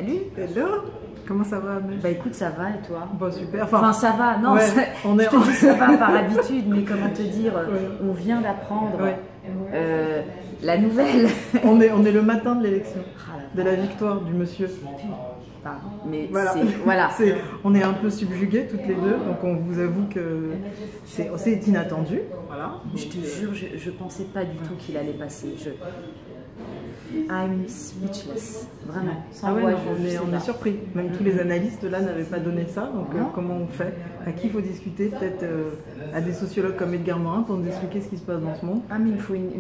Salut. Hello. Comment ça va, Amel? Bah écoute, ça va et toi? Bon, super. Enfin, ça va, non, ouais, je te dis ça va par habitude, mais comment te dire, ouais. on vient d'apprendre la nouvelle. On est le matin de l'élection, de la victoire du monsieur. Pardon, mais voilà. On est un peu subjugués toutes les deux, donc on vous avoue que c'est inattendu. Voilà. Je te jure, je pensais pas du tout qu'il allait passer. I'm speechless, vraiment. Sans voix, on est surpris. Même tous les analystes là n'avaient pas donné ça. Donc comment on fait? À qui il faut discuter? Peut-être à des sociologues comme Edgar Morin pour nous expliquer ce qui se passe dans ce monde. Ah mais il faut une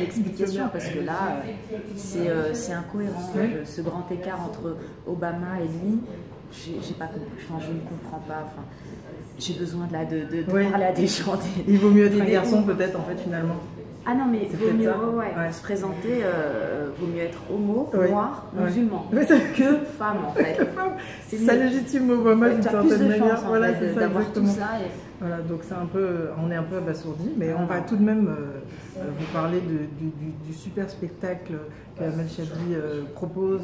explication parce que là c'est incohérent. Ce grand écart entre Obama et lui, j'ai pas compris. Enfin, je ne comprends pas. Enfin, j'ai besoin de parler à des gens. Il vaut mieux être un garçon peut-être en fait finalement. Ah non, mais vaut mieux se présenter, vaut mieux être homo, noir, musulman, que femme en fait. Ça légitime Obama d'une certaine manière. Voilà, d'avoir tout ça. Voilà, donc on est un peu abasourdi, mais on va tout de même vous parler du super spectacle que Amel Chadli propose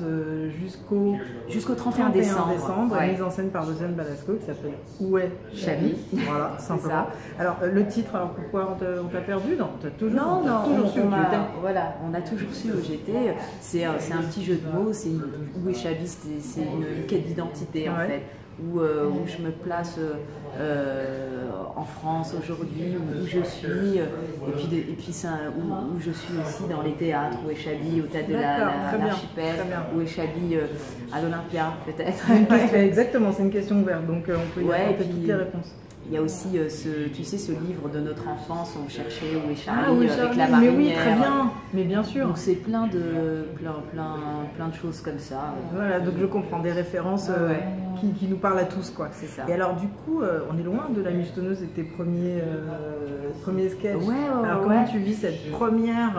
jusqu'au 31 décembre, mise en scène par Josiane Balasco, qui s'appelle Où est Chadli? Voilà, simplement. Alors le titre, alors pourquoi on t'a perdu? Non, t'as toujours, toujours su où tu étais. Voilà, on a toujours su où j'étais. C'est un petit jeu de mots. Où est Chadli? C'est une quête d'identité en fait. Où je me place en France aujourd'hui, où je suis, et puis où je suis aussi dans les théâtres, où est Chadli au théâtre de l'Archipel, où est Chadli à l'Olympia peut-être. Exactement, c'est une question ouverte, donc on peut y apporter toutes les réponses. Il y a aussi ce livre de notre enfance, on cherchait où est Charlie avec la marinière. Mais oui, très bien, mais bien sûr. Donc c'est plein de choses comme ça. Voilà, donc je comprends des références qui nous parlent à tous, quoi. C'est ça. Et alors du coup, on est loin de La Michetonneuse et tes premiers sketchs. Alors comment tu vis cette première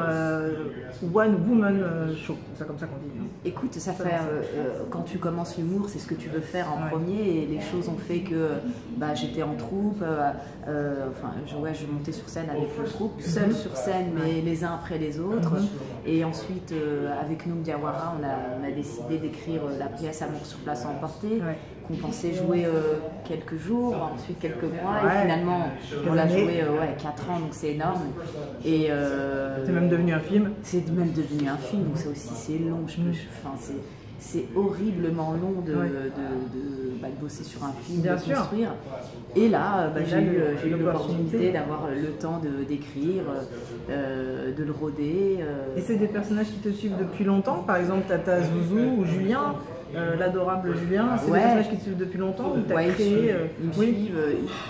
One Woman Show? C'est comme ça qu'on dit. Écoute, ça fait quand tu commences l'humour, c'est ce que tu veux faire en premier, et les choses ont fait que j'étais en troupe, je montais sur scène avec le troupe, seule sur scène, mais les uns après les autres. Et ensuite, avec Noum Diawara, on a décidé d'écrire la pièce Amour sur place emporté, qu'on pensait jouer quelques jours, ensuite quelques mois, et finalement on l'a joué 4 ans, donc c'est énorme. Et c'est même devenu un film. C'est même devenu un film, donc ça aussi c'est long. C'est horriblement long de bosser sur un film, de construire. Et là, j'ai eu l'opportunité d'avoir le temps d'écrire, de le roder. Et c'est des personnages qui te suivent depuis longtemps? Par exemple, Tata Zouzou ou Julien, l'adorable Julien, c'est des personnages qui te suivent depuis longtemps? Ils me suivent.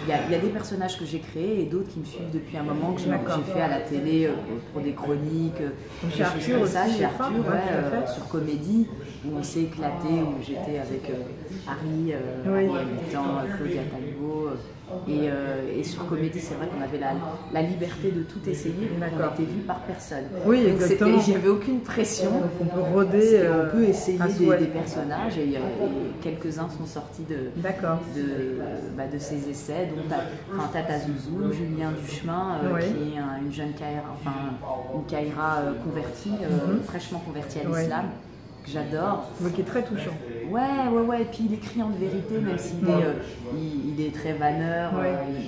Il y a des personnages que j'ai créés et d'autres qui me suivent depuis un moment, que j'ai fait à la télé pour des chroniques. Chez Arthur aussi, chez Arthur, sur Comédie, où on s'est éclaté, où j'étais avec Harry Habitant, Claudia Talbot. Et sur Comédie, c'est vrai qu'on avait la liberté de tout essayer, mais on était vu par personne. Oui, exactement. J'avais aucune pression. Donc on peut roder. On peut essayer des personnages, et quelques-uns sont sortis de ces essais. Donc Tata Zouzou, Julien Duchemin, qui est une jeune Kaira convertie, fraîchement convertie à l'islam. Que j'adore. Mais qui est très touchant. Ouais, et puis il écrit en vérité, même s'il il est très vanneur,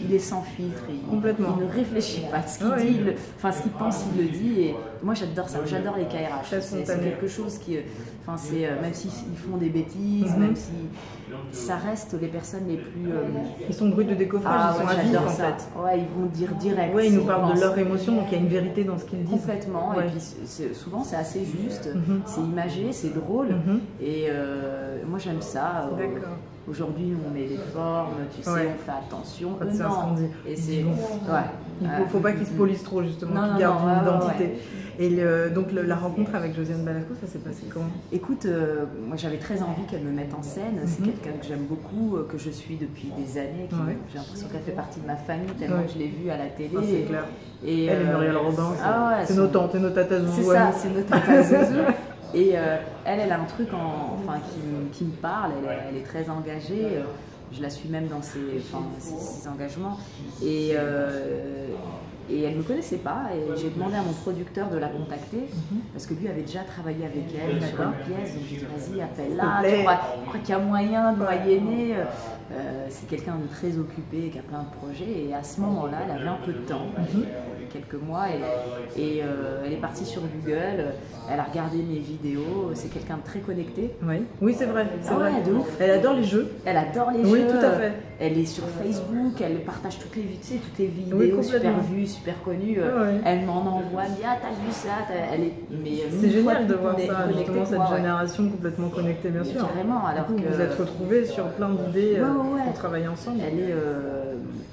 il est sans filtre, il ne réfléchit pas. Ce qu'il dit, ce qu'il pense, il le dit, et moi j'adore ça, j'adore les KRH. C'est quelque chose qui, même s'ils font des bêtises, même si ça reste les personnes les plus... Ils sont bruts de décoffrage, ils sont à vif en fait. Ouais, ils vont dire direct. Ouais, ils nous parlent de leur émotion, donc il y a une vérité dans ce qu'ils disent. Complètement, et puis souvent c'est assez juste, c'est imagé, c'est drôle, et moi j'aime ça. Aujourd'hui, on met des formes, tu sais, on fait attention. C'est ce qu'on dit. Et c'est... Il ne faut pas qu'ils se polissent trop, justement, qu'ils gardent une identité. Et donc la rencontre avec Josiane Balasco, ça s'est passé comment? Écoute, moi j'avais très envie qu'elle me mette en scène. C'est quelqu'un que j'aime beaucoup, que je suis depuis des années. J'ai l'impression qu'elle fait partie de ma famille, tellement que je l'ai vue à la télé. C'est clair. Et elle et Muriel Robin, c'est nos tantes et nos tatas Zouzou. C'est ça, c'est nos tatas Zouzou. Et elle a un truc qui me parle, elle est très engagée, je la suis même dans ses engagements. Et Et elle ne me connaissait pas, et j'ai demandé à mon producteur de la contacter, parce que lui avait déjà travaillé avec elle sur une pièce, donc j'ai dit vas-y, appelle-la, je crois qu'il y a moyen de moyenner. C'est quelqu'un de très occupé, qui a plein de projets, et à ce moment-là, elle avait un peu de temps, quelques mois, et elle est partie sur Google, elle a regardé mes vidéos, c'est quelqu'un de très connecté. Oui, c'est vrai, c'est vrai. De ouf. Elle adore les jeux. Elle adore les jeux. Oui, tout à fait. Elle est sur Facebook, elle partage toutes les vidéos super vues, super connues. Elle m'en envoie, elle dit ah t'as vu ça, c'est génial de voir ça, justement cette génération complètement connectée, bien sûr. Carrément, alors que vous êtes retrouvés sur plein d'idées pour travailler ensemble.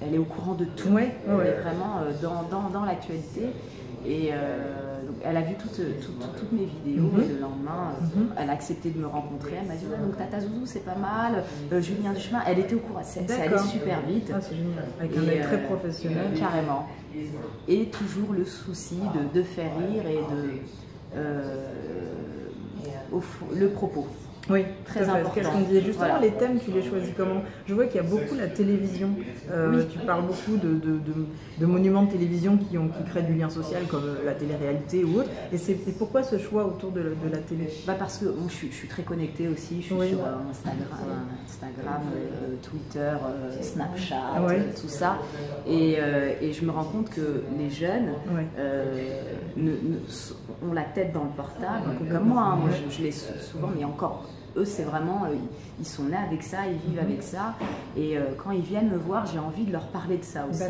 Elle est au courant de tout. Elle est vraiment dans l'actualité. Et donc elle a vu toutes mes vidéos, et le lendemain, elle a accepté de me rencontrer. Elle m'a dit donc Tata Zouzou, c'est pas mal, Julien Duchemin, elle était au courant, c'est allé super vite. C'est génial, avec un œil très professionnel. Carrément. Et toujours le souci de faire rire et le propos. Oui, très important. Qu'est-ce qu'on dit justement, les thèmes, tu les choisis comment? Je vois qu'il y a beaucoup la télévision. Tu parles beaucoup de monuments de télévision qui créent du lien social, comme la télé-réalité ou autre. Et pourquoi ce choix autour de la télé? Parce que bon, je suis très connectée aussi. Je suis sur Instagram, Twitter, Snapchat, tout ça. Et je me rends compte que les jeunes ont la tête dans le portable, comme moi. Hein. Moi, je l'ai souvent, mais encore. Eux, c'est vraiment, ils sont nés avec ça, ils vivent avec ça. Et quand ils viennent me voir, j'ai envie de leur parler de ça aussi.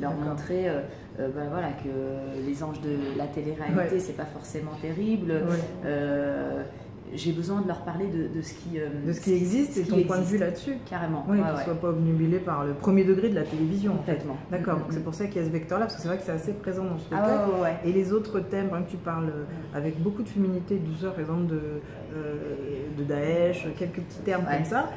Leur montrer voilà, que les anges de la télé-réalité, c'est pas forcément terrible. J'ai besoin de leur parler de ce qui existe et ton point de vue là-dessus. Carrément. Oui, qu'ils ne soient pas obnubilés par le premier degré de la télévision. Complètement. D'accord, donc c'est pour ça qu'il y a ce vecteur-là, parce que c'est vrai que c'est assez présent dans ce spectacle. Et les autres thèmes, tu parles avec beaucoup de féminité, de douceur, par exemple de Daesh, quelques petits termes comme ça.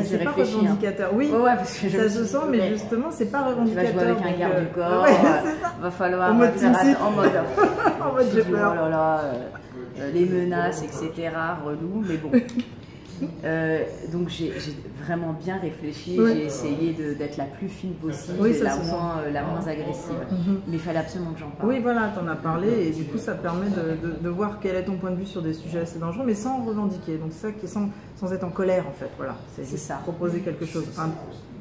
C'est pas revendicateur. Oui, parce que ça se sent, mais justement, c'est pas revendicateur. Tu vas jouer avec un garde du corps, va falloir en mode en mode j'ai peur. Oh là là, les menaces, etc. relou, mais bon. Donc j'ai vraiment bien réfléchi, j'ai essayé d'être la plus fine possible, et la moins agressive. Mais il fallait absolument que j'en parle. Oui, voilà, tu en as parlé, et du coup ça permet de voir quel est ton point de vue sur des sujets assez dangereux, mais sans revendiquer. Donc c'est ça qui est sans être en colère en fait. Voilà, c'est ça. Proposer quelque chose,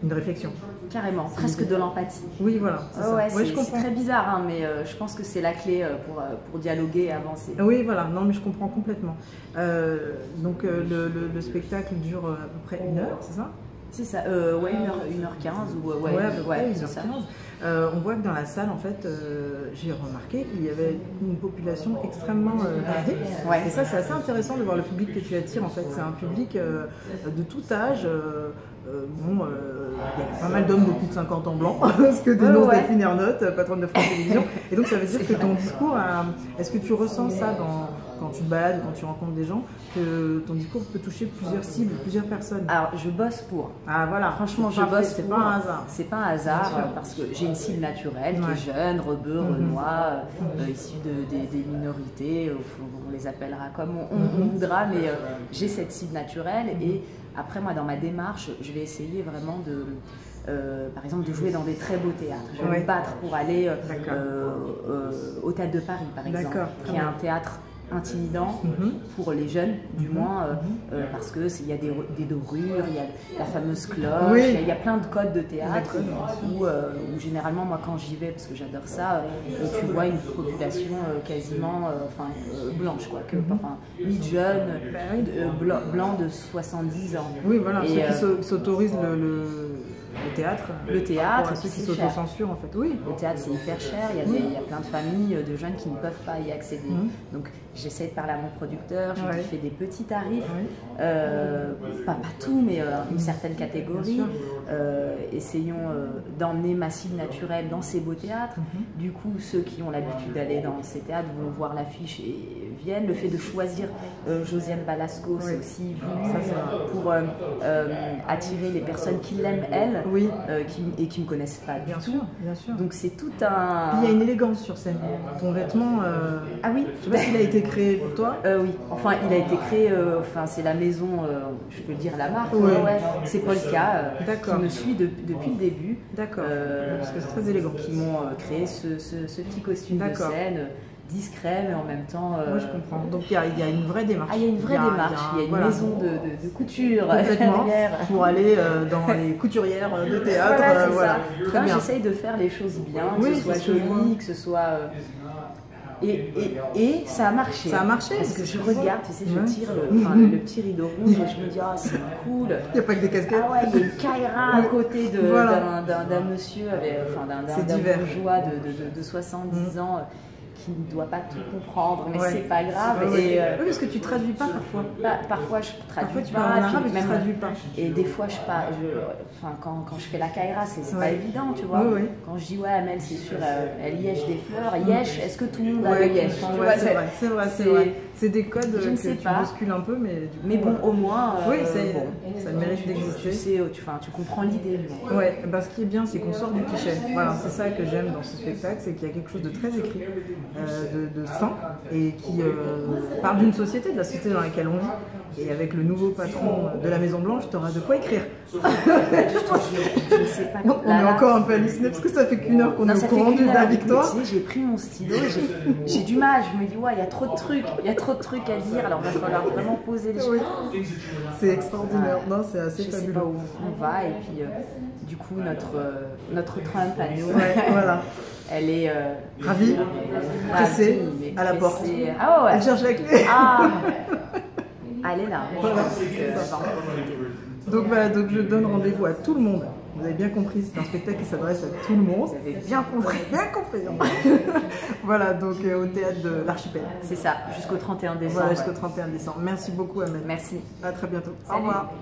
une réflexion. Carrément, presque de l'empathie. Oui, voilà. C'est très bizarre, hein, mais je pense que c'est la clé pour dialoguer et avancer. Oui, voilà, non, mais je comprends complètement. Donc le spectacle dure à peu près 1 heure, c'est ça? C'est ça, 1h15 ou c'est ça. On voit que dans la salle, en fait, j'ai remarqué qu'il y avait une population extrêmement variée. Et ça, c'est assez intéressant de voir le public que tu attires. En fait, c'est un public de tout âge. Il y a pas mal d'hommes de plus de 50 ans blancs, ce que dénonce Delphine Ernotte, patronne de France Télévisions. Et donc, ça veut dire que ton discours, est-ce que tu ressens ça quand tu te balades, quand tu rencontres des gens, que ton discours peut toucher plusieurs cibles, plusieurs personnes? Alors, je bosse pour. Ah voilà. Franchement, je bosse pour. C'est pas un hasard. C'est pas un hasard parce que j'ai une cible naturelle qui est jeune, rebeu, renois, issue des minorités. On les appellera comme on voudra, mais j'ai cette cible naturelle. Et après, moi, dans ma démarche, je vais essayer vraiment par exemple, de jouer dans des très beaux théâtres. Je vais me battre pour aller au Théâtre de Paris, par exemple, qui est un théâtre intimidant pour les jeunes, du moins, parce qu'il y a des dorures, il y a la fameuse cloche, il y a plein de codes de théâtre où généralement, moi, quand j'y vais, parce que j'adore ça, tu vois une population quasiment blanche, quoi, ni jeune, blanc de 70 ans. Oui, voilà, ceux qui s'autorisent le théâtre. Le théâtre, ceux qui s'autocensurent en fait. Oui. Le théâtre, c'est hyper cher. Il y a plein de familles, de jeunes qui ne peuvent pas y accéder. Donc, j'essaie de parler à mon producteur. Je lui fais des petits tarifs, pas tout, mais une certaine catégorie. Essayons d'emmener ma cible naturelle dans ces beaux théâtres. Du coup, ceux qui ont l'habitude d'aller dans ces théâtres vont voir l'affiche et viennent. Le fait de choisir Josiane Balasco, c'est aussi voulu pour attirer les personnes qui l'aiment elle et qui ne me connaissent pas du tout. Bien sûr. Donc c'est tout un... Il y a une élégance sur scène. Ton vêtement, ah oui, je sais pas s'il a été créé pour toi. Oui, enfin il a été créé, c'est la maison, je peux dire la marque, c'est Polka qui me suit depuis le début. D'accord, parce que c'est très élégant. Qui m'ont créé ce petit costume de scène, discret mais en même temps... Oui, je comprends. Donc il y a une vraie démarche. Ah, il y a une vraie démarche, il y a une maison de couture pour aller dans les couturières de théâtre. Voilà, très bien. J'essaye de faire les choses bien, que ce soit joli, que ce soit... Et ça a marché. Ça a marché. Parce que je regarde, tu sais, je tire le petit rideau rouge et je me dis, ah, c'est cool. Il n'y a pas que des casquettes. Ah ouais, il y a une Kaira à côté d'un monsieur, d'un bourgeois de 70 ans qui ne doit pas tout comprendre, mais c'est pas grave. Oui, parce que tu traduis pas parfois. Parfois je traduis parfois, tu parles en arabe et tu traduis pas. Et des fois quand je fais la Kaira, c'est pas évident, tu vois. Quand je dis Amel, c'est sûr, elle yèche des fleurs. Yèche, est-ce que tout le monde a le yèche? C'est vrai. C'est des codes que tu bouscules un peu, mais bon, au moins, ça mérite d'exister. Tu comprends l'idée. Ouais, ce qui est bien, c'est qu'on sort du cliché. Voilà, c'est ça que j'aime dans ce spectacle, c'est qu'il y a quelque chose de très écrit, de sain, et qui parle d'une société, de la société dans laquelle on vit. Et avec le nouveau patron de la Maison Blanche, tu auras de quoi écrire. Je ne sais pas. On est encore un peu halluciné parce que ça fait qu'une heure qu'on est au courant de la victoire. Tu sais, j'ai pris mon stylo, j'ai du mal. Je me dis, il y a trop de trucs, à dire. Alors, il va falloir vraiment poser les choses. C'est extraordinaire. Non, c'est assez fabuleux. Je sais pas où on va. Et puis, du coup, notre Trump à nous, elle est ravie, pressée, à la porte. Ah ouais. Elle cherche la clé. Elle est là. Donc je donne rendez-vous à tout le monde. Vous avez bien compris, c'est un spectacle qui s'adresse à tout le monde. Vous avez bien compris. Voilà, donc au théâtre de l'Archipel. C'est ça, jusqu'au 31 décembre. Voilà, jusqu'au 31 décembre. Merci beaucoup, Amel. Merci. À très bientôt. Salut. Au revoir.